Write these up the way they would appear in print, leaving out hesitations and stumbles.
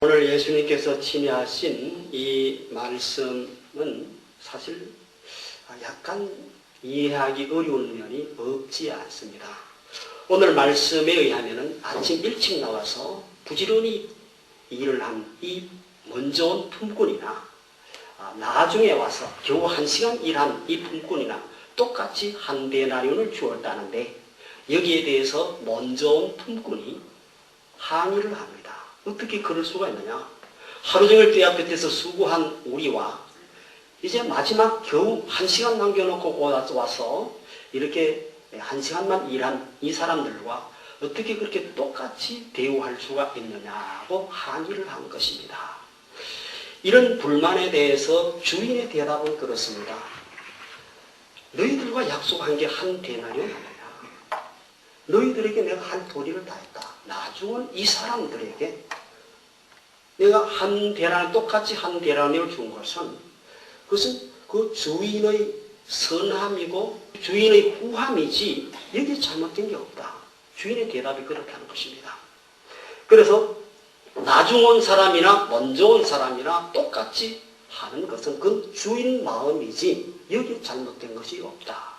오늘 예수님께서 친히하신 이 말씀은 사실 약간 이해하기 어려운 면이 없지 않습니다. 오늘 말씀에 의하면 아침 일찍 나와서 부지런히 일을 한 이 먼저 온 품꾼이나 나중에 와서 겨우 1시간 일한 이 품꾼이나 똑같이 한 데나리온을 주었다는데 여기에 대해서 먼저 온 품꾼이 항의를 합니다. 어떻게 그럴 수가 있느냐? 하루 종일 떼약볕에서 수고한 우리와 이제 마지막 겨우 1시간 남겨놓고 와서 이렇게 1시간만 일한 이 사람들과 어떻게 그렇게 똑같이 대우할 수가 있느냐고 항의를 한 것입니다. 이런 불만에 대해서 주인의 대답은 그렇습니다. 너희들과 약속한 게 한 데나리온 아니냐? 너희들에게 내가 할 도리를 다했다. 나중은 이 사람들에게 내가 똑같이 한 데나리온을 준 것은 그것은 그 주인의 선함이고 주인의 후함이지 여기에 잘못된 게 없다. 주인의 대답이 그렇다는 것입니다. 그래서 나중 온 사람이나 먼저 온 사람이나 똑같이 하는 것은 그 주인 마음이지 여기에 잘못된 것이 없다.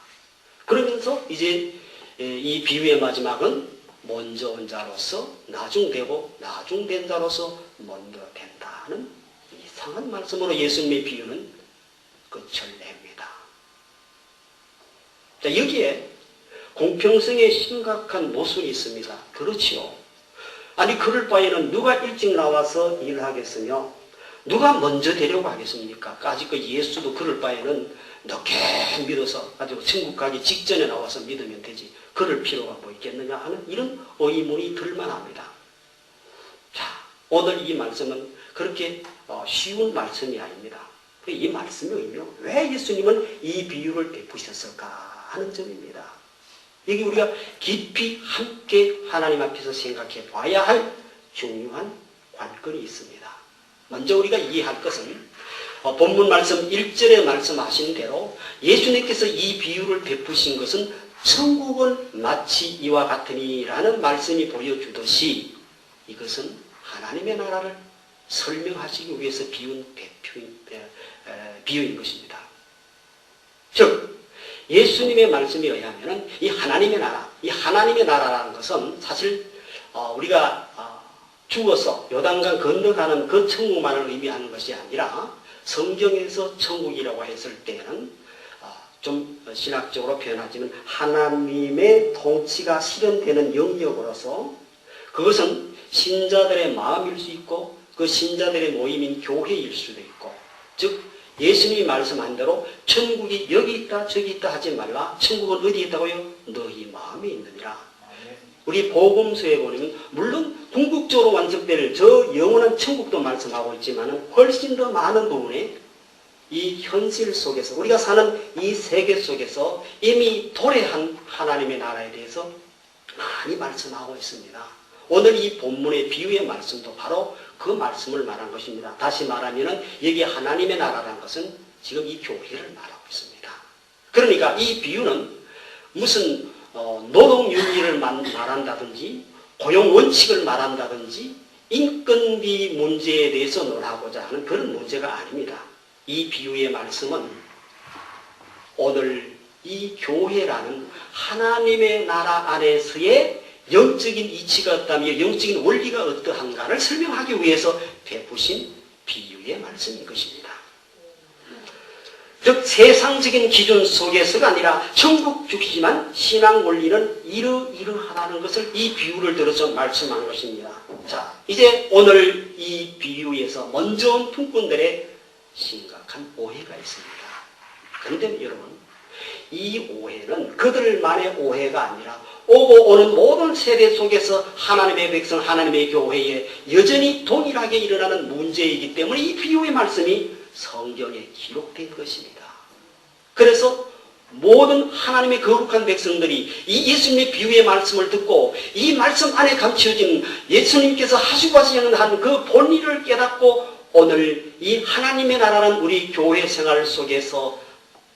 그러면서 이제 이 비유의 마지막은 먼저 온 자로서 나중되고 나중된 자로서 먼저 된다는 이상한 말씀으로 예수님의 비유는 끝을 냅니다. 자, 여기에 공평성에 심각한 모순이 있습니다. 그렇지요. 아니 그럴 바에는 누가 일찍 나와서 일하겠으며 누가 먼저 되려고 하겠습니까? 아직 그 예수도 그럴 바에는 늦게 믿어서 가지고 천국 가기 직전에 나와서 믿으면 되지. 그럴 필요가 뭐 있겠느냐 하는 이런 의문이 들만합니다. 자, 오늘 이 말씀은 그렇게 쉬운 말씀이 아닙니다. 이 말씀의 의미는 왜 예수님은 이 비유를 베푸셨을까 하는 점입니다. 여기 우리가 깊이 함께 하나님 앞에서 생각해 봐야 할 중요한 관건이 있습니다. 먼저 우리가 이해할 것은 본문 말씀 1절에 말씀하신 대로 예수님께서 이 비유를 베푸신 것은 천국은 마치 이와 같으니라는 말씀이 보여주듯이 이것은 하나님의 나라를 설명하시기 위해서 비유인 것입니다. 즉 예수님의 말씀에 의하면 이 하나님의 나라라는 것은 사실 우리가 죽어서 요단강 건너가는 그 천국만을 의미하는 것이 아니라 성경에서 천국이라고 했을 때는 좀 신학적으로 표현하지만 하나님의 통치가 실현되는 영역으로서 그것은 신자들의 마음일 수 있고 그 신자들의 모임인 교회일 수도 있고 즉 예수님이 말씀한 대로 천국이 여기 있다 저기 있다 하지 말라. 천국은 어디 있다고요? 너희 마음에 있느니라. 우리 복음서에 보면 물론 궁극적으로 완성될 저 영원한 천국도 말씀하고 있지만 훨씬 더 많은 부분에 이 현실 속에서 우리가 사는 이 세계 속에서 이미 도래한 하나님의 나라에 대해서 많이 말씀하고 있습니다. 오늘 이 본문의 비유의 말씀도 바로 그 말씀을 말한 것입니다. 다시 말하면 여기 하나님의 나라라는 것은 지금 이 교회를 말하고 있습니다. 그러니까 이 비유는 무슨 노동윤리를 말한다든지 고용원칙을 말한다든지 인건비 문제에 대해서 논하고자 하는 그런 문제가 아닙니다. 이 비유의 말씀은 오늘 이 교회라는 하나님의 나라 안에서의 영적인 이치가 어떠하며 영적인 원리가 어떠한가를 설명하기 위해서 베푸신 비유의 말씀인 것입니다. 즉 세상적인 기준 속에서가 아니라 천국주시지만 신앙 원리는 이러이러하다는 것을 이 비유를 들어서 말씀한 것입니다. 자, 이제 오늘 이 비유에서 먼저 온 품꾼들의 심각한 오해가 있습니다. 그런데 여러분 이 오해는 그들만의 오해가 아니라 오고 오는 모든 세대 속에서 하나님의 백성, 하나님의 교회에 여전히 동일하게 일어나는 문제이기 때문에 이 비유의 말씀이 성경에 기록된 것입니다. 그래서 모든 하나님의 거룩한 백성들이 이 예수님의 비유의 말씀을 듣고 이 말씀 안에 감추어진 예수님께서 하시고 하시는 한 그 본의를 깨닫고 오늘 이 하나님의 나라는 우리 교회 생활 속에서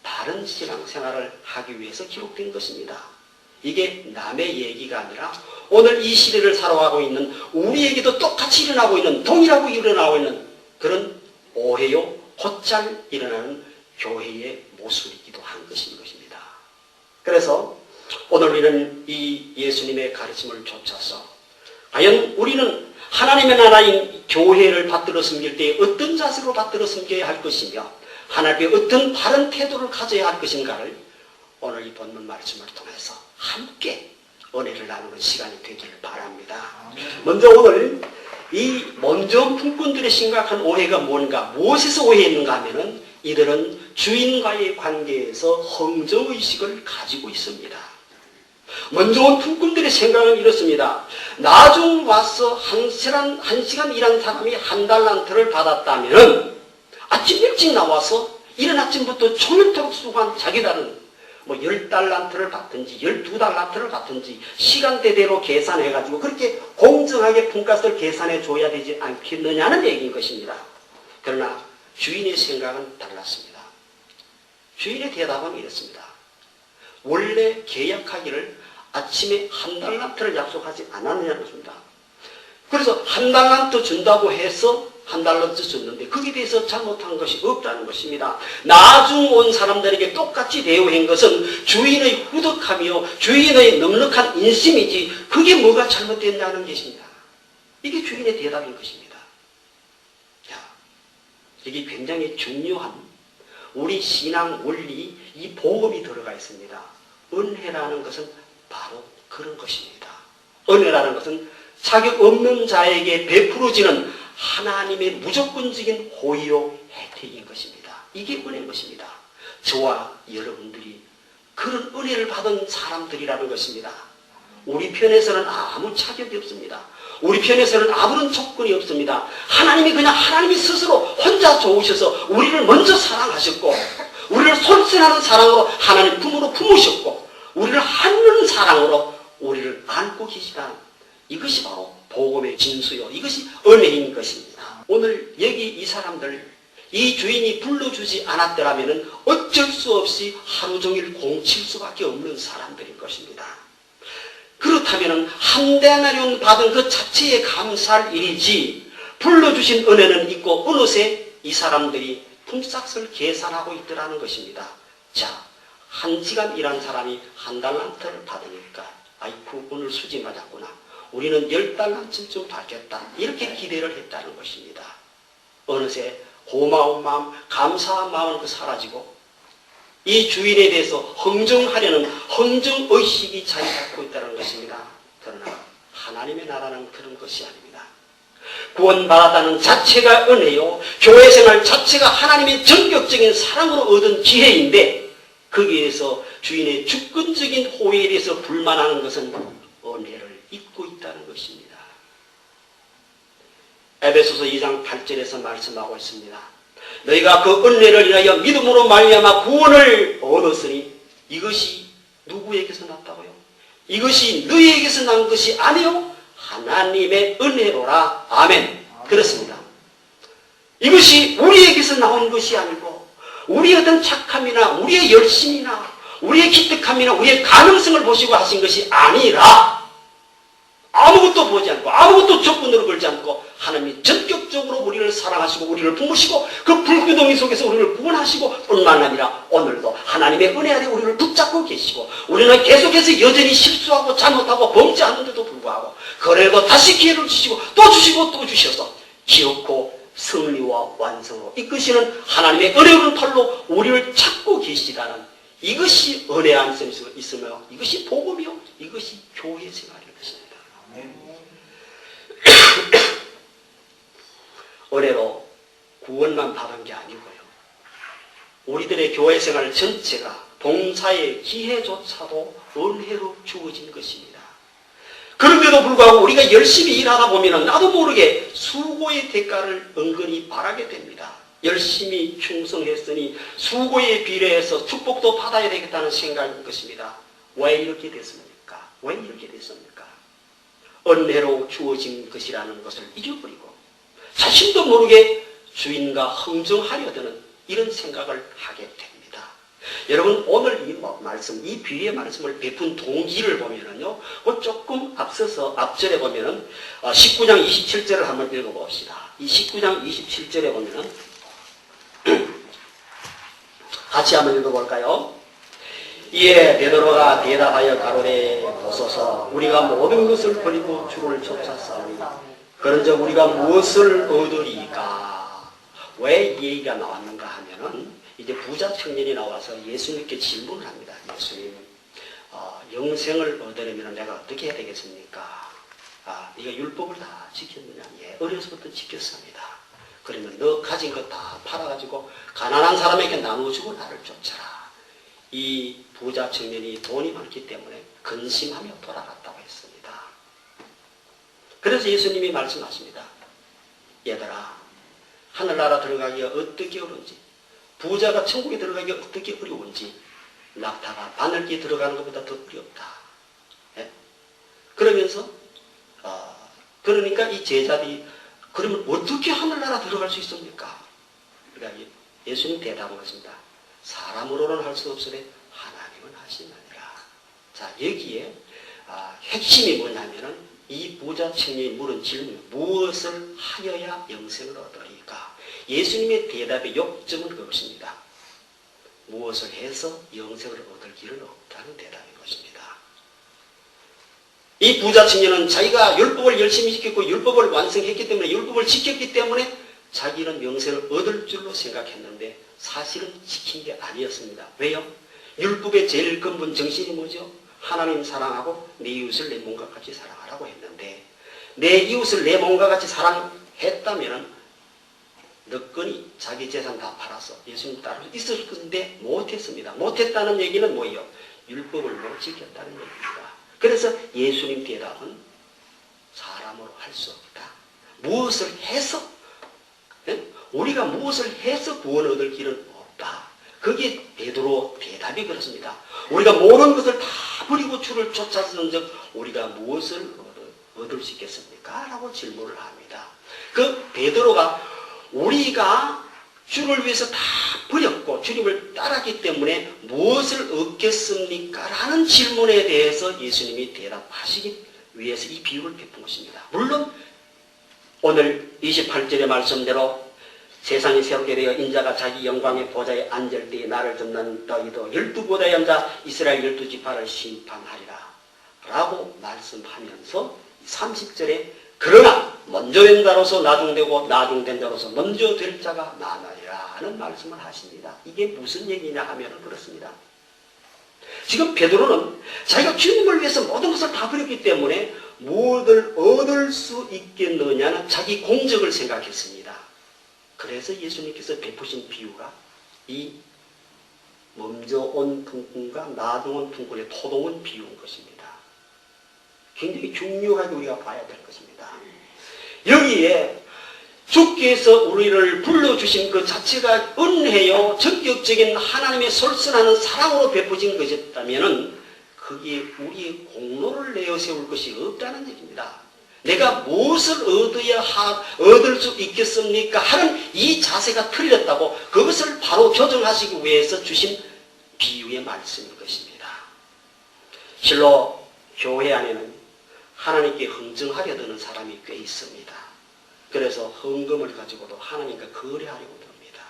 바른 신앙생활을 하기 위해서 기록된 것입니다. 이게 남의 얘기가 아니라 오늘 이 시대를 살아가고 있는 우리에게도 똑같이 일어나고 있는, 동일하고 일어나고 있는 그런 오해요 곧잘 일어나는 교회의 모습이기도 한 것입니다. 그래서 오늘 우리는 이 예수님의 가르침을 쫓아서 과연 우리는 하나님의 나라인 교회를 받들어 섬길 때 어떤 자세로 받들어 섬겨야 할 것이며 하나님께 어떤 바른 태도를 가져야 할 것인가를 오늘 이 본문 말씀을 통해서 함께 은혜를 나누는 시간이 되기를 바랍니다. 먼저 오늘 이 먼저 품꾼들의 심각한 오해가 뭔가, 무엇에서 오해했는가 하면은 이들은 주인과의 관계에서 헌정의식을 가지고 있습니다. 먼저 온 품꾼들의 생각은 이렇습니다. 나중 와서 한 시간 일한 사람이 한 달란트를 받았다면 아침 일찍 나와서 이른 아침부터 종일토록 수고한 자기들은 10달란트를 받든지 12달란트를 받든지 시간대대로 계산해가지고 그렇게 공정하게 품값을 계산해 줘야 되지 않겠느냐는 얘기인 것입니다. 그러나 주인의 생각은 달랐습니다. 주인의 대답은 이렇습니다. 원래 계약하기를 아침에 한 달란트를 약속하지 않았느냐는 것입니다. 그래서 한 달란트 준다고 해서 한 달란트 줬는데 거기에 대해서 잘못한 것이 없다는 것입니다. 나중 온 사람들에게 똑같이 대우한 것은 주인의 후덕하며 주인의 넉넉한 인심이지 그게 뭐가 잘못됐냐는 것입니다. 이게 주인의 대답인 것입니다. 자, 이게 굉장히 중요한 우리 신앙 원리 이 복음이 들어가 있습니다. 은혜라는 것은 바로 그런 것입니다. 은혜라는 것은 자격 없는 자에게 베풀어지는 하나님의 무조건적인 호의요 혜택인 것입니다. 이게 은혜인 것입니다. 저와 여러분들이 그런 은혜를 받은 사람들이라는 것입니다. 우리 편에서는 아무 자격이 없습니다. 우리 편에서는 아무런 조건이 없습니다. 하나님이 그냥 하나님이 스스로 혼자 좋으셔서 우리를 먼저 사랑하셨고 우리를 솔선하는 사랑으로 하나님 품으로 품으셨고 우리를 하는 사랑으로 우리를 안고 계시다는 이것이 바로 복음의 진수요. 이것이 은혜인 것입니다. 오늘 여기 이 사람들 이 주인이 불러주지 않았더라면 어쩔 수 없이 하루 종일 공칠 수밖에 없는 사람들인 것입니다. 그렇다면 한 데나리온 받은 그 자체에 감사할 일이지 불러주신 은혜는 있고 어느새 이 사람들이 품삯을 계산하고 있더라는 것입니다. 자, 1시간 일한 사람이 한 달란트를 받으니까 아이쿠 오늘 수지 맞았구나. 우리는 10달란트쯤 받겠다. 이렇게 기대를 했다는 것입니다. 어느새 고마운 마음, 감사한 마음은 사라지고 이 주인에 대해서 헌정하려는 헌정의식이 자리 잡고 있다는 것입니다. 그러나 하나님의 나라는 그런 것이 아닙니다. 구원받았다는 자체가 은혜요. 교회생활 자체가 하나님의 전격적인 사랑으로 얻은 기회인데 거기에서 주인의 주권적인 호의에 대해서 불만하는 것은 은혜를 잊고 있다는 것입니다. 에베소서 2장 8절에서 말씀하고 있습니다. 너희가 그 은혜를 인하여 믿음으로 말미암아 구원을 얻었으니 이것이 누구에게서 났다고요? 이것이 너희에게서 난 것이 아니요 하나님의 은혜로라. 아멘. 그렇습니다. 이것이 우리에게서 나온 것이 아니고 우리의 어떤 착함이나 우리의 열심이나 우리의 기특함이나 우리의 가능성을 보시고 하신 것이 아니라 아무것도 보지 않고 아무것도 조건으로 걸지 않고 하나님이 전격적으로 우리를 사랑하시고 우리를 품으시고 그 불구덩이 속에서 우리를 구원하시고 뿐만 아니라 오늘도 하나님의 은혜 아래 우리를 붙잡고 계시고 우리는 계속해서 여전히 실수하고 잘못하고 범죄 하는데도 불구하고 그래도 다시 기회를 주시고 또 주시고 또 주셔서 기억고 승리와 완성으로 이끄시는 하나님의 은혜로운 팔로 우리를 찾고 계시다는 이것이 은혜 안에 있으며 이것이 복음이요 이것이 교회 생활인 것입니다. 은혜로 구원만 받은 게 아니고요. 우리들의 교회 생활 전체가 봉사의 기회조차도 은혜로 주어진 것입니다. 그런데도 불구하고 우리가 열심히 일하다 보면 나도 모르게 수고의 대가를 은근히 바라게 됩니다. 열심히 충성했으니 수고에 비례해서 축복도 받아야 되겠다는 생각인 것입니다. 왜 이렇게 됐습니까? 왜 이렇게 됐습니까? 은혜로 주어진 것이라는 것을 잊어버리고 자신도 모르게 주인과 흥정하려 드는 이런 생각을 하게 됩니다. 여러분 오늘 이 말씀, 이 비유의 말씀을 베푼 동기를 보면은요, 조금 앞서서 앞절에 보면은 19장 27절을 한번 읽어봅시다. 이 19장 27절에 보면은 같이 한번 읽어볼까요? 이에 베드로가 대답하여 가로되 보소서 우리가 모든 것을 버리고 주를 쫓았사오니 그런즉 우리가 무엇을 얻으리까? 왜 이 얘기가 나왔는가 하면은 이제 부자 청년이 나와서 예수님께 질문을 합니다. 예수님, 영생을 얻으려면 내가 어떻게 해야 되겠습니까? 네가 율법을 다 지켰느냐? 예, 어려서부터 지켰습니다. 그러면 너 가진 것 다 팔아가지고 가난한 사람에게 나눠주고 나를 쫓아라. 이 부자 청년이 돈이 많기 때문에 근심하며 돌아갔다고 했습니다. 그래서 예수님이 말씀하십니다. 얘들아, 하늘나라 들어가기가 어떻게 어려운지, 부자가 천국에 들어가기가 어떻게 어려운지, 낙타가 바늘기에 들어가는 것보다 더 어렵다. 예? 그러면서 그러니까 이 제자들이 그러면 어떻게 하늘나라 들어갈 수 있습니까? 그러니까 예수님 대답을 했습니다. 사람으로는 할 수 없으되 하나님은 하시느니라. 자, 여기에 핵심이 뭐냐면은 이 부자 청년이 물은 질문, 무엇을 하여야 영생을 얻으리까? 예수님의 대답의 욕점은 그것입니다. 무엇을 해서 영생을 얻을 길은 없다는 대답인 것입니다. 이 부자 청년은 자기가 율법을 열심히 지켰고 율법을 완성했기 때문에, 율법을 지켰기 때문에 자기는 영생을 얻을 줄로 생각했는데 사실은 지킨 게 아니었습니다. 왜요? 율법의 제일 근본 정신이 뭐죠? 하나님 사랑하고 내 이웃을 내 몸과 같이 사랑하라고 했는데, 내 이웃을 내 몸과 같이 사랑했다면 너끈히 자기 재산 다 팔아서 예수님 따를 수 있을 건데 못했습니다. 못했다는 얘기는 뭐예요? 율법을 못 지켰다는 얘기입니다. 그래서 예수님 대답은 사람으로 할 수 없다. 무엇을 해서, 우리가 무엇을 해서 구원 얻을 길은 없다. 그게 베드로 대답이 그렇습니다. 우리가 모든 것을 다 버리고 주를 쫓았은즉 우리가 무엇을 얻을 수 있겠습니까? 라고 질문을 합니다. 그 베드로가 우리가 주를 위해서 다 버렸고 주님을 따랐기 때문에 무엇을 얻겠습니까? 라는 질문에 대해서 예수님이 대답하시기 위해서 이 비유를 베푼 것입니다. 물론 오늘 28절의 말씀대로 세상이 새롭게 되어 인자가 자기 영광의 보좌에 앉을 때에 나를 덮는 너희도 12보좌에 앉아 이스라엘 12지파를 심판하리라 라고 말씀하면서 30절에 그러나 먼저 된 자로서 나중되고 나중된 자로서 먼저 될 자가 많으리라 는 말씀을 하십니다. 이게 무슨 얘기냐 하면 그렇습니다. 지금 베드로는 자기가 주님을 위해서 모든 것을 다 버렸기 때문에 무엇을 얻을 수 있겠느냐는 자기 공적을 생각했습니다. 그래서 예수님께서 베푸신 비유가 이 먼저 온 품꾼과 나중 온 품꾼의 토동은 비유인 것입니다. 굉장히 중요하게 우리가 봐야 될 것입니다. 여기에 주께서 우리를 불러주신 그 자체가 은혜요 전격적인 하나님의 솔선하는 사랑으로 베푸진 것이었다면 거기에 우리의 공로를 내어세울 것이 없다는 얘기입니다. 내가 무엇을 얻을 수 있겠습니까? 하는 이 자세가 틀렸다고 그것을 바로 교정하시기 위해서 주신 비유의 말씀인 것입니다. 실로 교회 안에는 하나님께 흥정하려 드는 사람이 꽤 있습니다. 그래서 헌금을 가지고도 하나님과 거래하려고 듭니다.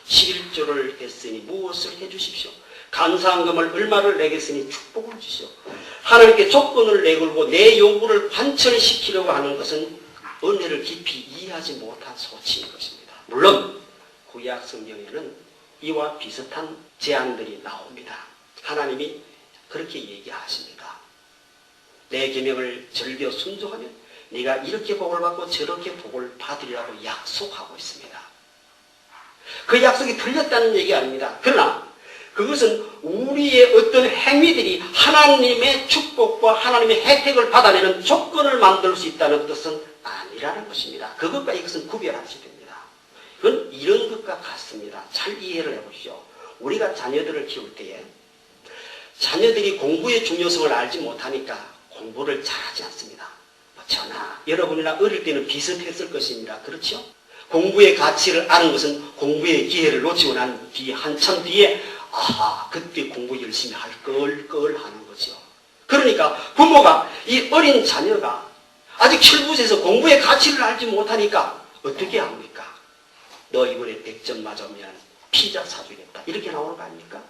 11조를 했으니 무엇을 해주십시오. 감사한금을 얼마를 내겠으니 축복을 주시오. 하나님께 조건을 내걸고 내 요구를 관철시키려고 하는 것은 은혜를 깊이 이해하지 못한 소치인 것입니다. 물론 구약 성경에는 이와 비슷한 제안들이 나옵니다. 하나님이 그렇게 얘기하십니다. 내 계명을 즐겨 순종하면 네가 이렇게 복을 받고 저렇게 복을 받으리라고 약속하고 있습니다. 그 약속이 틀렸다는 얘기가 아닙니다. 그러나 그것은 우리의 어떤 행위들이 하나님의 축복과 하나님의 혜택을 받아내는 조건을 만들 수 있다는 뜻은 아니라는 것입니다. 그것과 이것은 구별하셔야 됩니다. 그건 이런 것과 같습니다. 잘 이해를 해보시죠. 우리가 자녀들을 키울 때에 자녀들이 공부의 중요성을 알지 못하니까 공부를 잘하지 않습니다. 저나 여러분이나 어릴 때는 비슷했을 것입니다. 그렇죠? 공부의 가치를 아는 것은 공부의 기회를 놓치고 난 뒤에 한참 뒤에 아하, 그때 공부 열심히 할 걸 하는 거죠. 그러니까 부모가 이 어린 자녀가 아직 철부지에서 공부의 가치를 알지 못하니까 어떻게 합니까? 너 이번에 100점 맞으면 피자 사주겠다. 이렇게 나오는 거 아닙니까?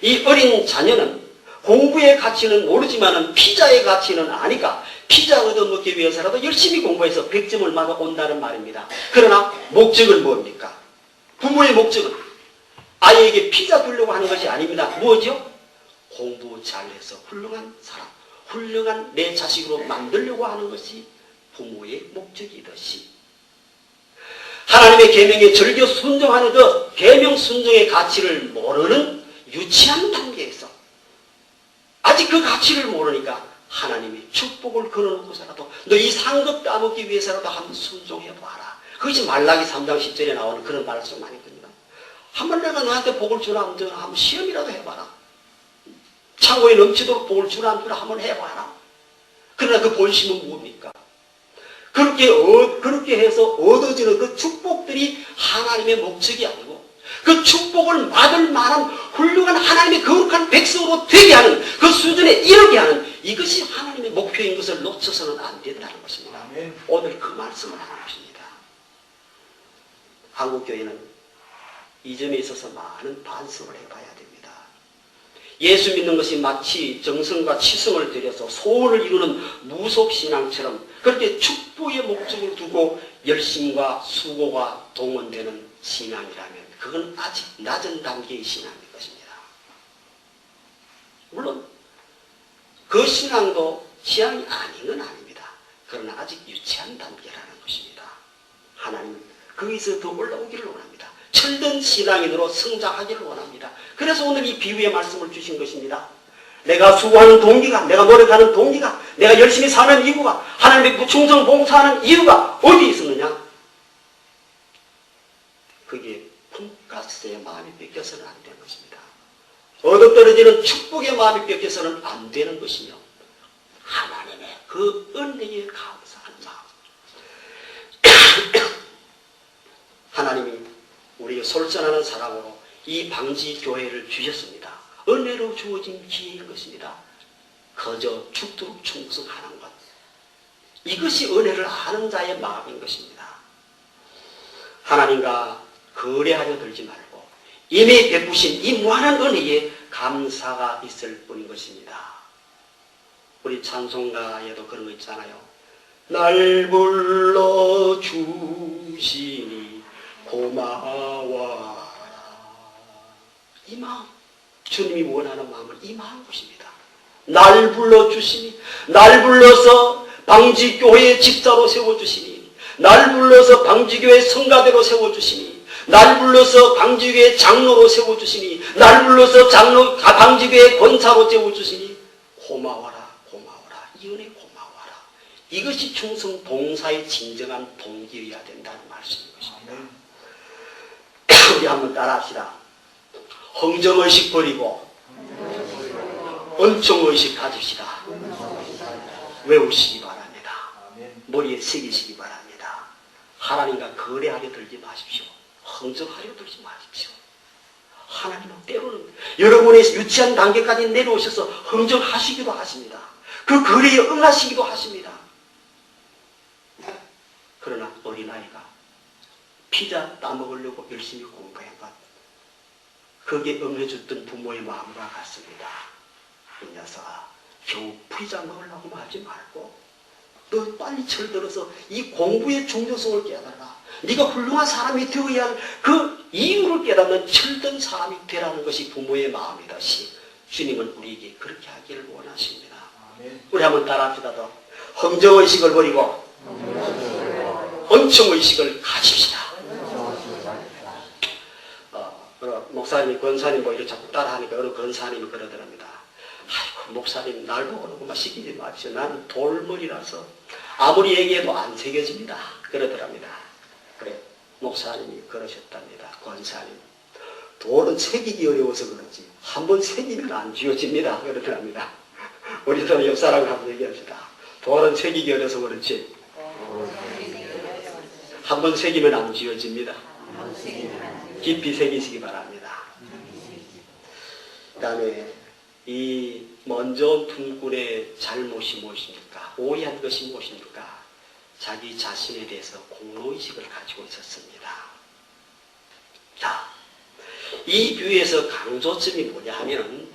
이 어린 자녀는 공부의 가치는 모르지만 피자의 가치는 아니까 피자 얻어먹기 위해서라도 열심히 공부해서 100점을 맞아 온다는 말입니다. 그러나 목적은 뭡니까? 부모의 목적은 아이에게 피자 주려고 하는 것이 아닙니다. 뭐죠? 공부 잘해서 훌륭한 사람, 훌륭한 내 자식으로 만들려고 하는 것이 부모의 목적이듯이 하나님의 계명에 절교 순종하는 그 계명 순종의 가치를 모르는 유치한 단계에서 아직 그 가치를 모르니까 하나님이 축복을 걸어놓고서라도 너 이 상급 따먹기 위해서라도 한번 순종해봐라. 그것이 말라기 3장 10절에 나오는 그런 말씀 아닙니까? 한번 내가 너한테 복을 주나 안 주나 한번 시험이라도 해봐라. 창고에 넘치도록 복을 주나 안 주나 한번 해봐라. 그러나 그 본심은 뭡니까? 그렇게 해서 얻어지는 그 축복들이 하나님의 목적이 아니고 그 축복을 받을 만한 훌륭한 하나님의 거룩한 백성으로 되게 하는 그 수준에 이르게 하는 이것이 하나님의 목표인 것을 놓쳐서는 안 된다는 것입니다. 오늘 그 말씀을 하는 것입니다. 한국교회는 이 점에 있어서 많은 반성을 해봐야 됩니다. 예수 믿는 것이 마치 정성과 치성을 들여서 소원을 이루는 무속신앙처럼 그렇게 축복의 목적을 두고 열심과 수고가 동원되는 신앙이라면 그건 아직 낮은 단계의 신앙인 것입니다. 물론 그 신앙도 지향이 아닌 건 아닙니다. 그러나 아직 유치한 단계라는 것입니다. 하나님은 거기서 더 올라오기를 원합니다. 철든 신앙인으로 성장하기를 원합니다. 그래서 오늘 이 비유의 말씀을 주신 것입니다. 내가 수고하는 동기가, 내가 노력하는 동기가, 내가 열심히 사는 이유가, 하나님의 충성 봉사하는 이유가 어디 있었느냐? 그게 품가스의 마음이 뺏겨서는 안 되는 것입니다. 얻어떨어지는 축복의 마음이 뺏겨서는 안 되는 것이며 하나님의 그 은혜에 감사하는 마음. 하나님이 우리가 솔선하는 사랑으로 이 방지교회를 주셨습니다. 은혜로 주어진 기회인 것입니다. 그저 죽도록 충성하는 것. 이것이 은혜를 아는 자의 마음인 것입니다. 하나님과 거래하려 들지 말고 이미 베푸신 이 무한한 은혜에 감사가 있을 뿐인 것입니다. 우리 찬송가에도 그런 거 있잖아요. 날 불러주시니 고마워라. 이 마음, 주님이 원하는 마음을 이 마음 것입니다. 날 불러주시니, 날 불러서 방지교회의 집사로 세워주시니, 날 불러서 방지교회 성가대로 세워주시니, 날 불러서 방지교회 장로로 세워주시니, 날 불러서 방지교회 권사로 세워주시니, 고마워라, 고마워라. 이 은혜 고마워라. 이것이 충성 봉사의 진정한 동기여야 된다는 말씀인 것입니다. 우리 한번 따라합시다. 헌정의식 버리고 은총의식 가집시다. 외우시기 바랍니다. 머리에 새기시기 바랍니다. 하나님과 거래하려 들지 마십시오. 헌정하려 들지 마십시오. 하나님은 때로는 여러분의 유치한 단계까지 내려오셔서 헌정하시기도 하십니다. 그 거래에 응하시기도 하십니다. 그러나 어린아이가 피자 따먹으려고 열심히 공부한 것, 거기에 응해줬던 부모의 마음과 같습니다. 이 녀석아, 겨우 피자 먹으려고 하지 말고 너 빨리 철들어서 이 공부의 중요성을 깨달아. 네가 훌륭한 사람이 되어야 할 그 이유를 깨닫는 철든 사람이 되라는 것이 부모의 마음이다시 주님은 우리에게 그렇게 하기를 원하십니다. 우리 한번 따라합시다. 더 헌정의식을 버리고 은총의식을 가집시다. 목사님이 권사님 뭐 이렇게 자꾸 따라하니까 어느 권사님이 그러더랍니다. 아이고 목사님 날 보고 막 시키지 마십시오. 나는 돌머리라서 아무리 얘기해도 안 새겨집니다. 그러더랍니다. 그래 목사님이 그러셨답니다. 권사님 돌은 새기기 어려워서 그런지 한번 새기면 안 지워집니다. 그러더랍니다. 우리도 옆 사람과 한번 얘기합시다. 돌은 새기기 어려서 그렇지 한번 새기면 안 지워집니다. 깊이 새기시기 바랍니다. 그다음에 이 먼저 온 품꾼의 잘못이 무엇입니까? 오해한 것이 무엇입니까? 자기 자신에 대해서 공로의식을 가지고 있었습니다. 자, 이 비유에서 강조점이 뭐냐 하면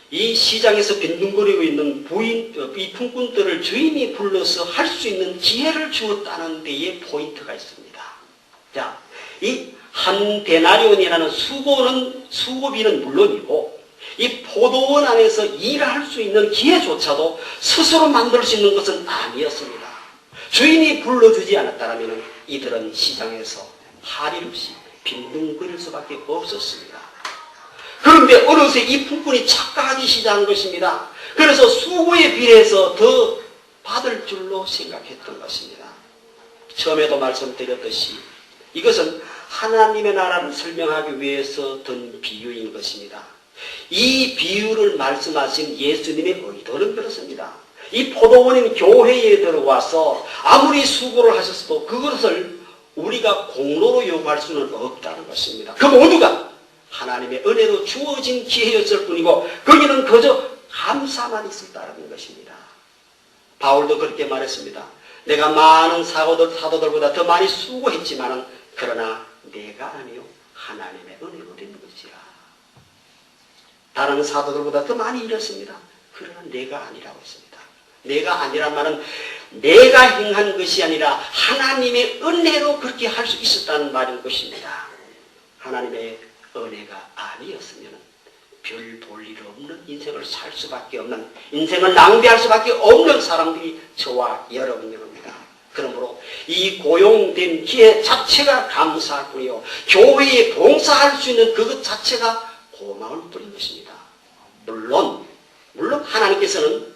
이 시장에서 빈둥거리고 있는 이 품꾼들을 주인이 불러서 할 수 있는 기회를 주었다는 데에 포인트가 있습니다. 자, 이 한 데나리온이라는 수고비는 물론이고 이 포도원 안에서 일할 수 있는 기회조차도 스스로 만들 수 있는 것은 아니었습니다. 주인이 불러주지 않았다면 이들은 시장에서 할 일 없이 빈둥거릴 수밖에 없었습니다. 그런데 어느새 이 품꾼이 착각하기 시작한 것입니다. 그래서 수고에 비례해서 더 받을 줄로 생각했던 것입니다. 처음에도 말씀드렸듯이 이것은 하나님의 나라를 설명하기 위해서 든 비유인 것입니다. 이 비유를 말씀하신 예수님의 의도는 그렇습니다. 이 포도원인 교회에 들어와서 아무리 수고를 하셨어도 그것을 우리가 공로로 요구할 수는 없다는 것입니다. 그 모두가 하나님의 은혜로 주어진 기회였을 뿐이고 거기는 그저 감사만 있었다는 것입니다. 바울도 그렇게 말했습니다. 내가 많은 사도들보다 더 많이 수고했지만은 그러나 내가 아니요 하나님의 은혜로 된 것이라. 다른 사도들보다 더 많이 일했습니다. 그러나 내가 아니라고 했습니다. 내가 아니란 말은 내가 행한 것이 아니라 하나님의 은혜로 그렇게 할 수 있었다는 말인 것입니다. 하나님의 은혜가 아니었으면 별 볼 일 없는 인생을 살 수밖에 없는, 인생을 낭비할 수밖에 없는 사람들이 저와 여러분입니다. 그러므로 이 고용된 기회 자체가 감사할 뿐이요 교회에 봉사할 수 있는 그것 자체가 고마울 뿐인 것입니다. 물론 하나님께서는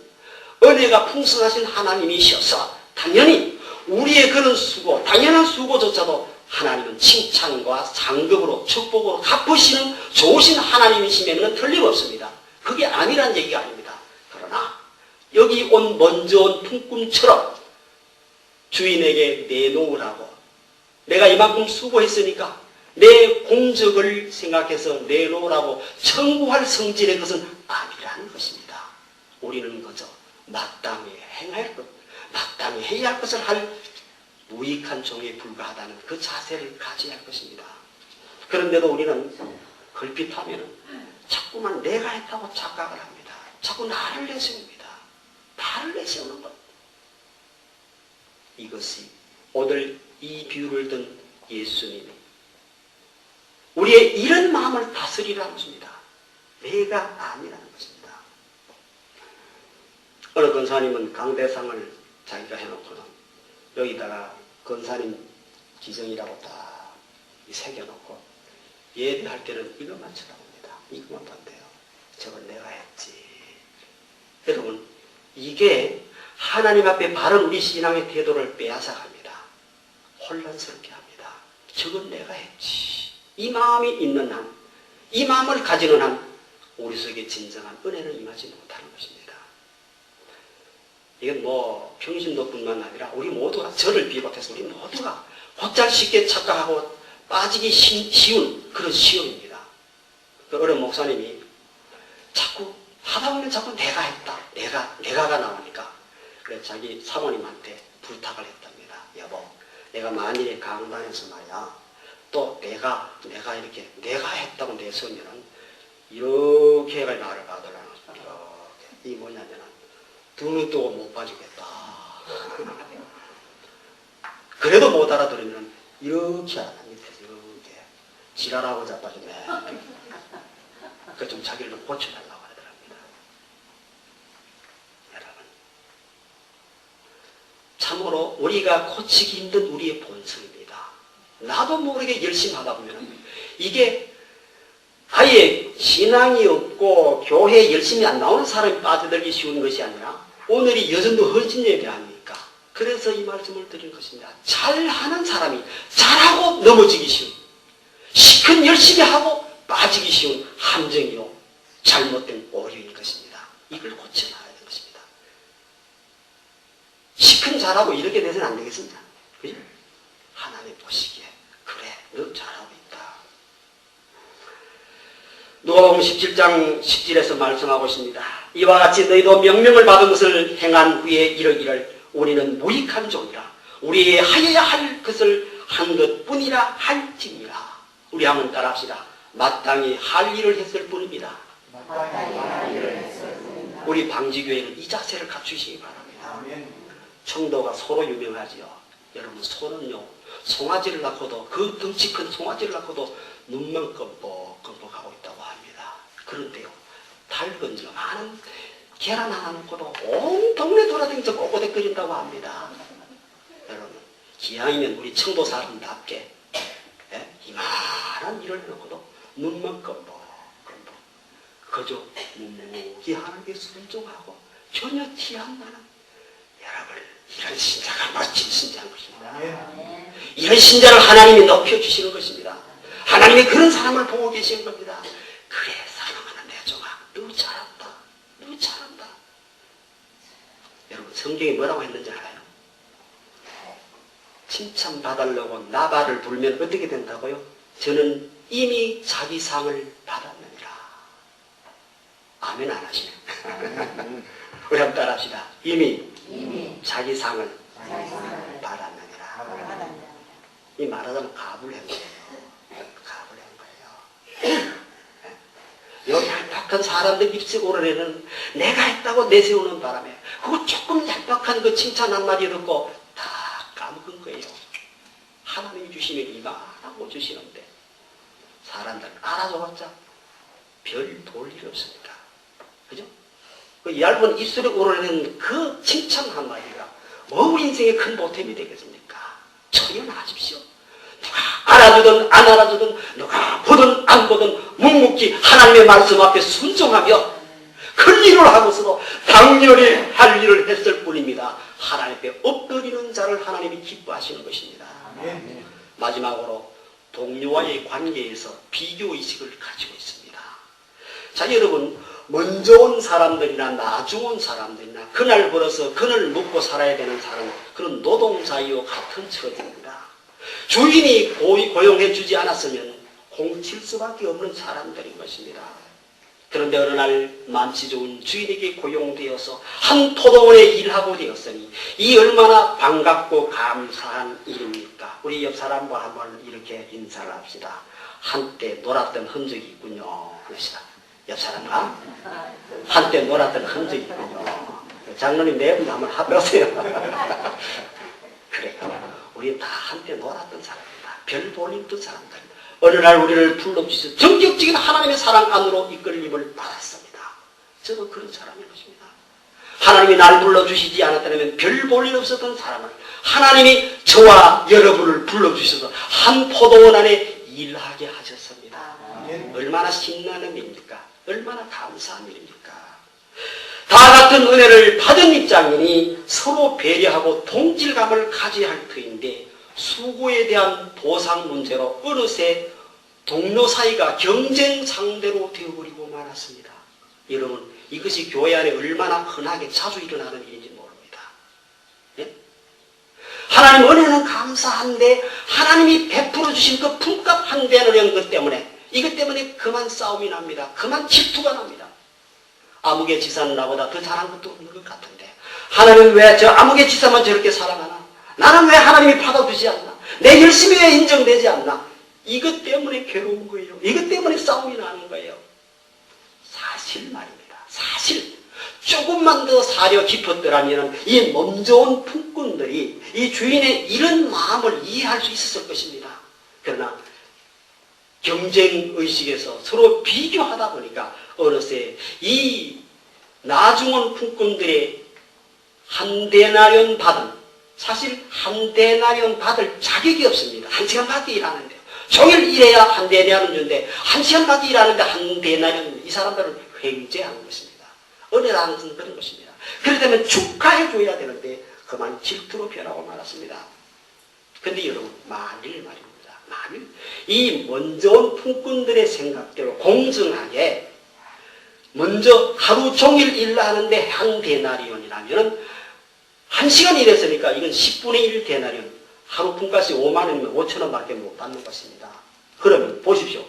은혜가 풍성하신 하나님이셔서 당연히 우리의 그런 수고, 당연한 수고조차도 하나님은 칭찬과 상급으로 축복으로 갚으시는 좋으신 하나님이시면 틀림없습니다. 그게 아니란 얘기가 아닙니다. 그러나 여기 먼저 온 품꾼처럼 주인에게 내놓으라고, 내가 이만큼 수고했으니까 내 공적을 생각해서 내놓으라고 청구할 성질의 것은 아니라는 것입니다. 우리는 그저 마땅히 행할 것, 마땅히 해야 할 것을 할 무익한 종에 불과하다는 그 자세를 가져야 할 것입니다. 그런데도 우리는 걸핏하면 자꾸만 내가 했다고 착각을 합니다. 자꾸 나를 내세웁니다. 나를 내세우는 것. 이것이 오늘 이 비유를 든 예수님이 우리의 이런 마음을 다스리라는 것입니다. 내가 아니라는 것입니다. 어느 권사님은 강대상을 자기가 해놓고는 여기다가 권사님 기정이라고 딱 새겨놓고 예배할 때는 이것만 쳐다봅니다. 이것만 본대요. 저건 내가 했지. 여러분, 이게 하나님 앞에 바른 우리 신앙의 태도를 빼앗아갑니다. 혼란스럽게 합니다. 저건 내가 했지. 이 마음이 있는 한, 이 마음을 가지는 한 우리 속에 진정한 은혜는 임하지 못하는 것입니다. 이건 뭐 평신도뿐만 아니라 우리 모두가, 저를 비롯해서 우리 모두가 곧잘 쉽게 착각하고 빠지기 쉬운 그런 시험입니다. 그 어른 목사님이 자꾸 하다 보면 자꾸 내가 했다, 내가가 나오니까 그래서 자기 사모님한테 부탁을 했답니다. 여보, 내가 만일에 강단에서 말이야 또 내가 이렇게 내가 했다고 내서면은 이렇게 해가 나를 받으라는 이렇게 이 뭐냐면은 두 눈 뜨고 못 봐주겠다. 그래도 못 알아들으면 이렇게 하나 밑에서 이렇게 지랄하고 자빠졌네. 그 좀 자기를 좀 고쳐달라고 하더랍니다. 여러분, 참으로 우리가 고치기 힘든 우리의 본성입니다. 나도 모르게 열심히 하다 보면 이게 아예 신앙이 없고 교회에 열심히 안 나오는 사람이 빠져들기 쉬운 것이 아니라 오늘이 여전도 헌신 예배 아닙니까? 그래서 이 말씀을 드린 것입니다. 잘하는 사람이 잘하고 넘어지기 쉬운, 시큰 열심히 하고 빠지기 쉬운 함정이요 잘못된 오류인 것입니다. 이걸 고쳐놔야 하는 것입니다. 시큰 잘하고 이렇게 돼서는 안 되겠습니다. 그죠? 하나님 보시기에 그래 너 잘하고 있다. 누가복음 17장 10절에서 말씀하고 있습니다. 이와 같이 너희도 명령을 받은 것을 행한 후에 이르기를 우리는 무익한 종이라 우리의 하여야 할 것을 한 것뿐이라 할지니라. 우리 한번 따라합시다. 마땅히 할 일을 했을 뿐입니다. 우리 방지교회는 이 자세를 갖추시기 바랍니다. 청도가 소로 유명하지요. 여러분, 소는요 송아지를 낳고도, 그 덩치 큰 송아지를 낳고도 눈만 껌뻑껌뻑하고 있다고 합니다. 그런데요, 닭은요 많은 계란 하나 놓고도 온 동네 돌아다니면서 꼬꼬대거린다고 합니다. 여러분, 기왕이면 우리 청도 사람답게 이만한 일을 해놓고도 눈만 껌뻑껌뻑 그저 묵묵히 하나님께 순종하고 전혀 티 안 나는, 여러분, 이런 신자가 멋진 신자인 것입니다. 이런 신자를 하나님이 높여주시는 것입니다. 하나님이 그런 사람을 보고 계시는 겁니다. 그래, 사랑하는 내 종아, 너 잘한다, 너 잘한다. 여러분, 성경에 뭐라고 했는지 알아요? 칭찬받으려고 나발을 불면 어떻게 된다고요? 저는 이미 자기 상을 받았느니라. 아멘 안 하시네. 우리 한번 따라합시다. 이미 자기 상을 받았느니라. 이 말하자면 갑을 한 거예요. 갑을 한 거예요. 여기 얄팍한 사람들 입술 오르내는 내가 했다고 내세우는 바람에 그거 조금 얄팍한 그 칭찬 한마디 듣고 다 까먹은 거예요. 하나님이 주시면 이만하고 주시는데 사람들은 알아줘봤자 별 볼 일 없습니다. 그죠? 그 얇은 입술에 오르는 그 칭찬 한마디가 뭐 우리 인생의 큰 보탬이 되겠습니까? 처연하십시오. 누가 알아주든 안 알아주든, 누가 보든 안 보든 묵묵히 하나님의 말씀 앞에 순종하며 큰 일을 하고서도 당연히 할 일을 했을 뿐입니다. 하나님께 엎드리는 자를 하나님이 기뻐하시는 것입니다. 마지막으로 동료와의 관계에서 비교의식을 가지고 있습니다. 자, 여러분, 먼저 온 사람들이나 나중 온 사람들이나 그날 벌어서 그날 먹고 살아야 되는 사람, 그런 노동자이요 같은 처지입니다. 주인이 고용해 주지 않았으면 공칠 수밖에 없는 사람들인 것입니다. 그런데 어느 날 맘씨 좋은 주인에게 고용되어서 한 토동원에 일하고 되었으니 이 얼마나 반갑고 감사한 일입니까? 우리 옆 사람과 한번 이렇게 인사를 합시다. 한때 놀았던 흔적이 있군요. 그러시다. 옆 사람과 한때 놀았던 흔적이 있군요. 장로님 내분 한번 해보세요. 그래요. 우리 다 한때 놀았던 사람입니다. 별 볼 일 없던 사람들. 어느 날 우리를 불러주셔서 전격적인 하나님의 사랑 안으로 이끌림을 받았습니다. 저도 그런 사람인 것입니다. 하나님이 날 불러주시지 않았다면 별 볼 일 없었던 사람을 하나님이 저와 여러분을 불러주셔서 한 포도원 안에 일하게 하셨습니다. 얼마나 신나는 일입니까? 얼마나 감사한 일입니까? 다 같은 은혜를 받은 입장이니 서로 배려하고 동질감을 가져야 할 터인데 수고에 대한 보상 문제로 어느새 동료 사이가 경쟁 상대로 되어버리고 말았습니다. 여러분, 이것이 교회 안에 얼마나 흔하게 자주 일어나는 일인지 모릅니다. 예? 하나님 은혜는 감사한데 하나님이 베풀어 주신 그 품값 한 되는 것 때문에, 이것 때문에 그만 싸움이 납니다. 그만 질투가 납니다. 아무개 지사는 나보다 더 잘한 것도 없는 것 같은데 하나님 왜 저 아무개 지사만 저렇게 사랑하나? 나는 왜 하나님이 받아주지 않나? 내 열심히 왜 인정되지 않나? 이것 때문에 괴로운 거예요. 이것 때문에 싸움이 나는 거예요. 사실 말입니다. 사실 조금만 더 사려 깊었더라면 이 먼저 온 품꾼들이 이 주인의 이런 마음을 이해할 수 있었을 것입니다. 그러나 경쟁의식에서 서로 비교하다 보니까 어느새 이 나중 온 품꾼들의 한 데나리온 받은, 사실 한 데나리온 받을 자격이 없습니다. 한 시간밖에 일하는데요. 종일 일해야 한 데나리온 주는데 한 시간밖에 일하는데 한 데나리온, 이 사람들은 횡재하는 것입니다. 은혜라는 것은 그런 것입니다. 그렇다면 축하해 줘야 되는데 그만 질투로 변하고 말았습니다. 그런데 여러분, 만일 말입니다. 만일 이 먼저 온 품꾼들의 생각대로 공정하게 먼저 하루 종일 일하는데 한 데나리온이라면 한 시간 일했으니까 이건 10분의 1 데나리온, 하루 품값이 5만 원이면 5천 원밖에 못 받는 것입니다. 그러면 보십시오.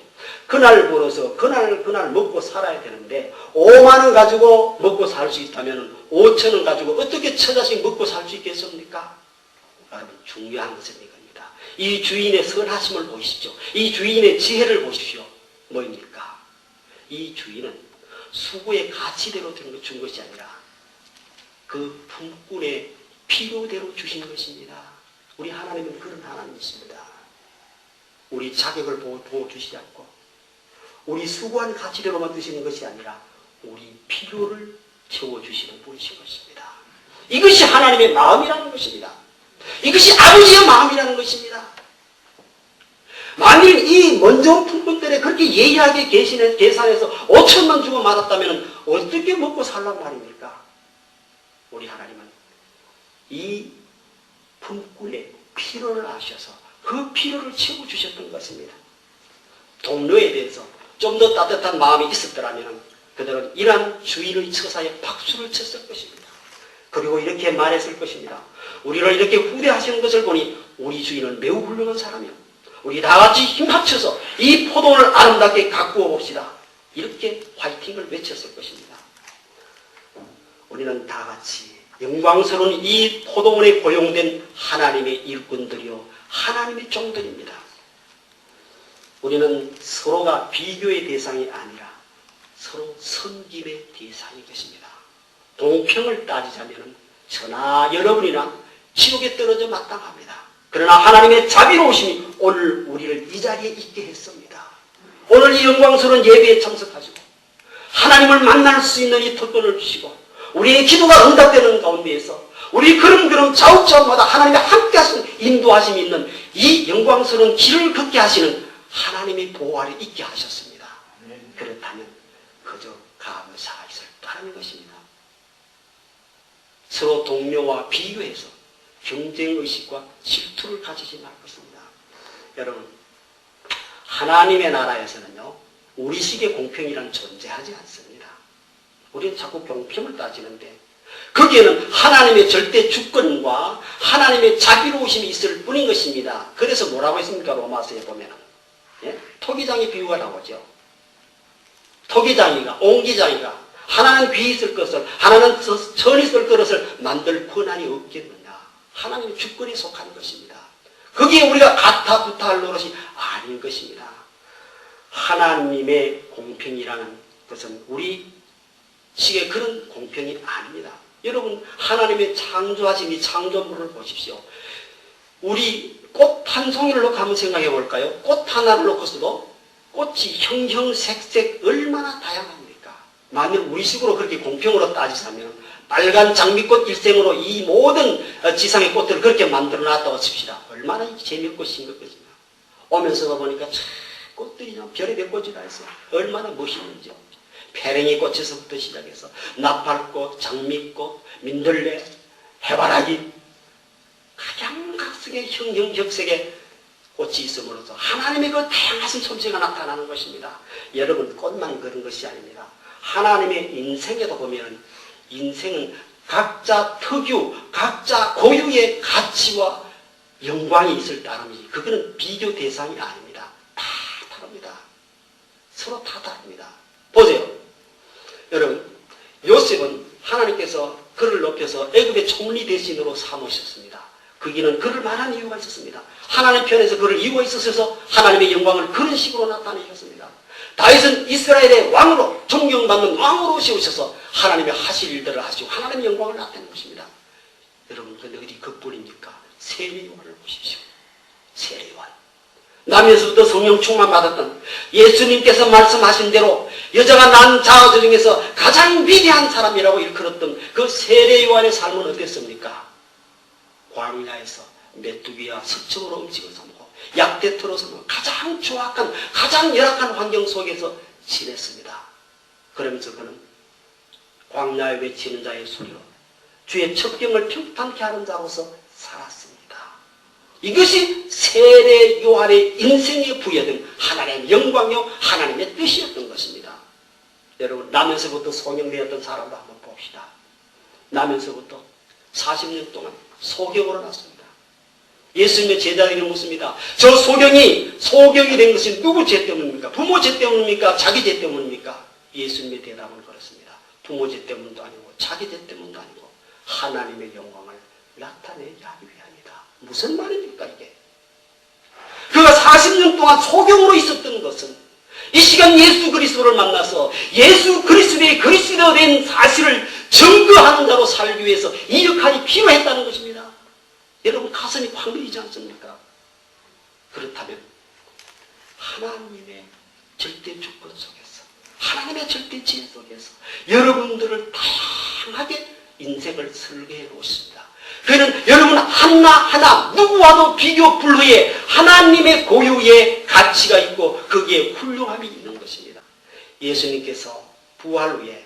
그날 벌어서 그날 먹고 살아야 되는데 5만 원 가지고 먹고 살 수 있다면 5천 원 가지고 어떻게 처자식 먹고 살 수 있겠습니까? 여러분 중요한 것은 이겁니다. 이 주인의 선하심을 보십시오. 이 주인의 지혜를 보십시오. 뭐입니까? 이 주인은 수고의 가치대로 준 것이 아니라 그 품꾼의 필요대로 주신 것입니다. 우리 하나님은 그런 하나님이십니다. 우리 자격을 보고 주시지 않고 우리 수고한 가치대로만 드시는 것이 아니라 우리 필요를 채워주시는 분이신 것입니다. 이것이 하나님의 마음이라는 것입니다. 이것이 아버지의 마음이라는 것입니다. 만일 이 먼저 품꾼들에 그렇게 예리하게 계산해서 5천만 주고 말았다면 어떻게 먹고 살란 말입니까? 우리 하나님은 이 품꾼의 필요를 아셔서 그 필요를 채워주셨던 것입니다. 동료에 대해서 좀 더 따뜻한 마음이 있었더라면 그들은 이러한 주인의 처사에 박수를 쳤을 것입니다. 그리고 이렇게 말했을 것입니다. 우리를 이렇게 후대하시는 것을 보니 우리 주인은 매우 훌륭한 사람이요. 우리 다 같이 힘 합쳐서 이 포도원을 아름답게 가꾸어 봅시다. 이렇게 화이팅을 외쳤을 것입니다. 우리는 다 같이 영광스러운 이 포도원에 고용된 하나님의 일꾼들이요 하나님의 종들입니다. 우리는 서로가 비교의 대상이 아니라 서로 섬김의 대상인 것입니다. 공평을 따지자면 저나 여러분이나 지옥에 떨어져 마땅합니다. 그러나 하나님의 자비로우심이 오늘 우리를 이 자리에 있게 했습니다. 오늘 이 영광스러운 예배에 참석하시고 하나님을 만날 수 있는 이 특권을 주시고 우리의 기도가 응답되는 가운데에서 우리 걸음걸음 좌우좌우마다 하나님의 함께 하시는 인도하심이 있는 이 영광스러운 길을 걷게 하시는 하나님의 보호 아래 있게 하셨습니다. 그렇다면 그저 감사가 있을 따르는 것입니다. 서로 동료와 비교해서 경쟁의식과 질투를 가지지 말 것입니다. 여러분 하나님의 나라에서는요 우리식의 공평이란 존재하지 않습니다. 우리는 자꾸 공평을 따지는데 거기에는 하나님의 절대 주권과 하나님의 자비로우심이 있을 뿐인 것입니다. 그래서 뭐라고 했습니까? 로마서에 보면 토기장의 비유가 나오죠. 토기장이가 옹기장이가 하나는 귀 있을 것을 하나는 천 있을 그릇을 만들 권한이 없겠느냐. 하나님의 주권에 속한 것입니다. 거기에 우리가 가타부타할 노릇이 아닌 것입니다. 하나님의 공평이라는 것은 우리 식의 그런 공평이 아닙니다. 여러분 하나님의 창조하신 이 창조물을 보십시오. 우리 꽃 한 송이를 놓고 한번 생각해 볼까요? 꽃 하나를 놓고서도 꽃이 형형색색 얼마나 다양합니까? 만일 우리식으로 그렇게 공평으로 따지자면 빨간 장미꽃 일생으로 이 모든 지상의 꽃들을 그렇게 만들어 놨다고 칩시다. 얼마나 재미있고 싱겁거든요. 오면서 보니까 참 꽃들이 별의별 꽃이 다 있어요. 얼마나 멋있는지요. 페랭이 꽃에서부터 시작해서 나팔꽃, 장미꽃, 민들레, 해바라기 각양각색의 형형격색의 꽃이 있음으로써 하나님의 그 다양하신 솜씨가 나타나는 것입니다. 여러분 꽃만 그런 것이 아닙니다. 하나님의 인생에도 보면 인생은 각자 특유, 각자 고유의 가치와 영광이 있을 따름이지 그거는 비교 대상이 아닙니다. 다 다릅니다. 서로 다 다릅니다. 보세요. 여러분 요셉은 하나님께서 그를 높여서 애굽의 총리 대신으로 삼으셨습니다. 거기는 그럴 만한 이유가 있었습니다. 하나님 편에서 그를 이루어 있어서 하나님의 영광을 그런 식으로 나타내셨습니다. 다윗은 이스라엘의 왕으로 존경받는 왕으로 세우셔서 하나님의 하실 일들을 하시고 하나님의 영광을 나타내는 것입니다. 여러분 근데 어디 그뿐입니까? 세례 요한을 보십시오. 세례 요한 나면서부터 성령 충만 받았던 예수님께서 말씀하신 대로 여자가 난 자아들 중에서 가장 위대한 사람이라고 일컬었던 그 세례 요한의 삶은 어땠습니까? 광야에서 메뚜기와 석청으로 음식을 사먹고 약대토로 사먹고 가장 조악한 가장 열악한 환경 속에서 지냈습니다. 그러면서 그는 광야에 외치는 자의 소리로 주의 첩경을 평탄케 하는 자로서 살았습니다. 이것이 세례 요한의 인생에 부여된 하나님의 영광이요 하나님의 뜻이었던 것입니다. 여러분 나면서부터 성령되었던 사람도 한번 봅시다. 나면서부터 40년 동안 소경으로 났습니다. 예수님의 제자들이 묻습니다. 저 소경이 된 것이 누구 죄 때문입니까? 부모 죄 때문입니까? 자기 죄 때문입니까? 예수님의 대답은 그렇습니다. 부모 죄 때문도 아니고 자기 죄 때문도 아니고 하나님의 영광을 나타내기 위함이다. 무슨 말입니까 이게? 그가 40년 동안 소경으로 있었던 것은 이 시간 예수 그리스도를 만나서 예수 그리스도의 그리스도가 된 사실을 증거하는 자로 살기 위해서 이 역할이 필요했다는 것입니다. 여러분 가슴이 확 밀리지 않습니까? 그렇다면 하나님의 절대 주권 속에서 하나님의 절대 지혜 속에서 여러분들을 다양하게 인생을 설계해 놓습니다. 그는 여러분 하나 누구와도 비교 불허의 하나님의 고유의 가치가 있고 거기에 훌륭함이 있는 것입니다. 예수님께서 부활 후에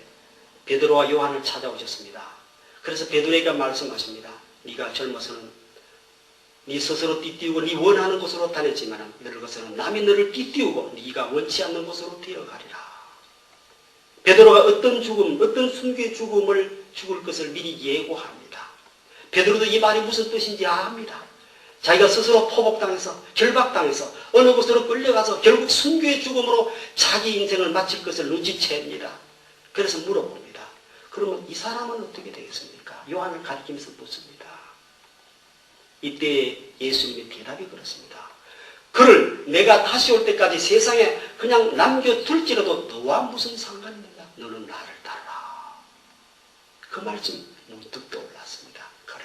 베드로와 요한을 찾아오셨습니다. 그래서 베드로에게 말씀하십니다. 네가 젊어서는 네 스스로 띠띠우고 네 원하는 곳으로 다녔지만 늙어서는 남이 너를 띠띠우고 네가 원치 않는 곳으로 뛰어가리라. 베드로가 어떤 죽음, 어떤 순교의 죽음을 죽을 것을 미리 예고합니다. 베드로도 이 말이 무슨 뜻인지 압니다. 자기가 스스로 포복당해서 결박당해서 어느 곳으로 끌려가서 결국 순교의 죽음으로 자기 인생을 마칠 것을 눈치챕니다. 그래서 물어봅니다. 그러면 이 사람은 어떻게 되겠습니까? 요한을 가리키면서 묻습니다. 이때 예수님의 대답이 그렇습니다. 그를 내가 다시 올 때까지 세상에 그냥 남겨둘지라도 너와 무슨 상관이 있느냐? 너는 나를 따르라. 그 말씀 문득 떠올랐습니다. 그래.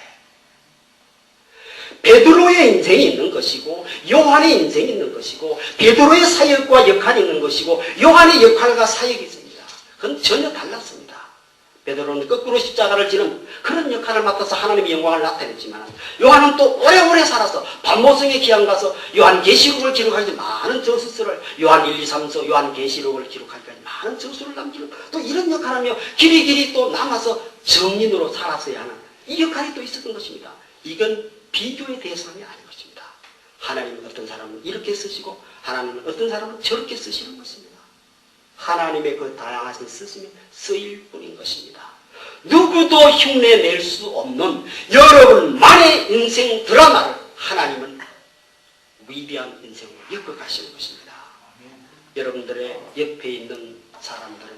베드로의 인생이 있는 것이고 요한의 인생이 있는 것이고 베드로의 사역과 역할이 있는 것이고 요한의 역할과 사역이 있습니다. 그건 전혀 달랐습니다. 베드로는 거꾸로 십자가를 지는 그런 역할을 맡아서 하나님의 영광을 나타냈지만 요한은 또 오래오래 살아서 반모성의 기한 가서 요한계시록을 기록하기 많은 저서를 요한 1, 2, 3서 요한계시록을 기록하기까지 많은 저서를 남기는 또 이런 역할을 하며 길이길이 또 남아서 정인으로 살았어야 하는 이 역할이 또 있었던 것입니다. 이건 비교의 대상이 아닌 것입니다. 하나님은 어떤 사람은 이렇게 쓰시고 하나님은 어떤 사람은 저렇게 쓰시는 것입니다. 하나님의 그 다양하신 쓰심이 쓰일 뿐인 것입니다. 누구도 흉내낼 수 없는 여러분만의 인생 드라마를 하나님은 위대한 인생으로 엮어가시는 것입니다. 여러분들의 옆에 있는 사람들은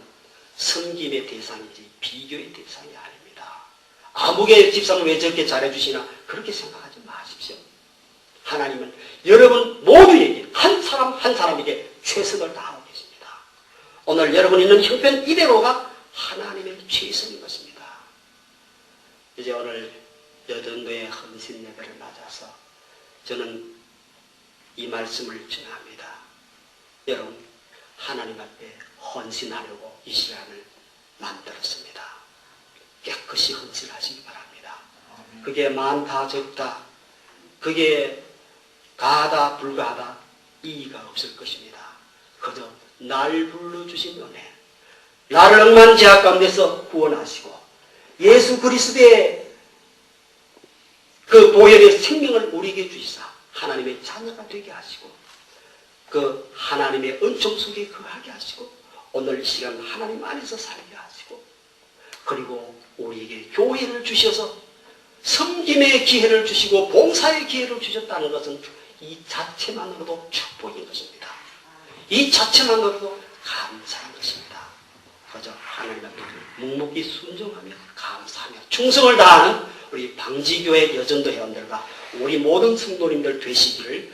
섬김의 대상이지 비교의 대상이 아닙니다. 아무개 집사는 왜 저렇게 잘해주시나 그렇게 생각하지 마십시오. 하나님은 여러분 모두에게 한 사람 한 사람에게 최선을 다하고 계십니다. 오늘 여러분 있는 형편 이대로가 하나님의 최선인 것입니다. 이제 오늘 여든도의 헌신 예배를 맞아서 저는 이 말씀을 전합니다. 여러분 하나님 앞에 헌신하려고 이 시간을 만들었습니다. 깨끗이 헌신하시기 바랍니다. 그게 많다 적다 그게 가하다 불가하다 이의가 없을 것입니다. 그저 날 불러주신 은혜 나를 억만 죄악 가운데서 구원하시고 예수 그리스도의 그 보혈의 생명을 우리에게 주시사 하나님의 자녀가 되게 하시고 그 하나님의 은총 속에 거하게 하시고 오늘 이 시간 하나님 안에서 살게 하시고 그리고 우리에게 교회를 주셔서 섬김의 기회를 주시고 봉사의 기회를 주셨다는 것은 이 자체만으로도 축복인 것입니다. 이 자체만으로도 감사한 것입니다. 그저 하나님 앞에 묵묵히 순종하며 감사하며 충성을 다하는 우리 방지교회 여전도 회원들과 우리 모든 성도님들 되시기를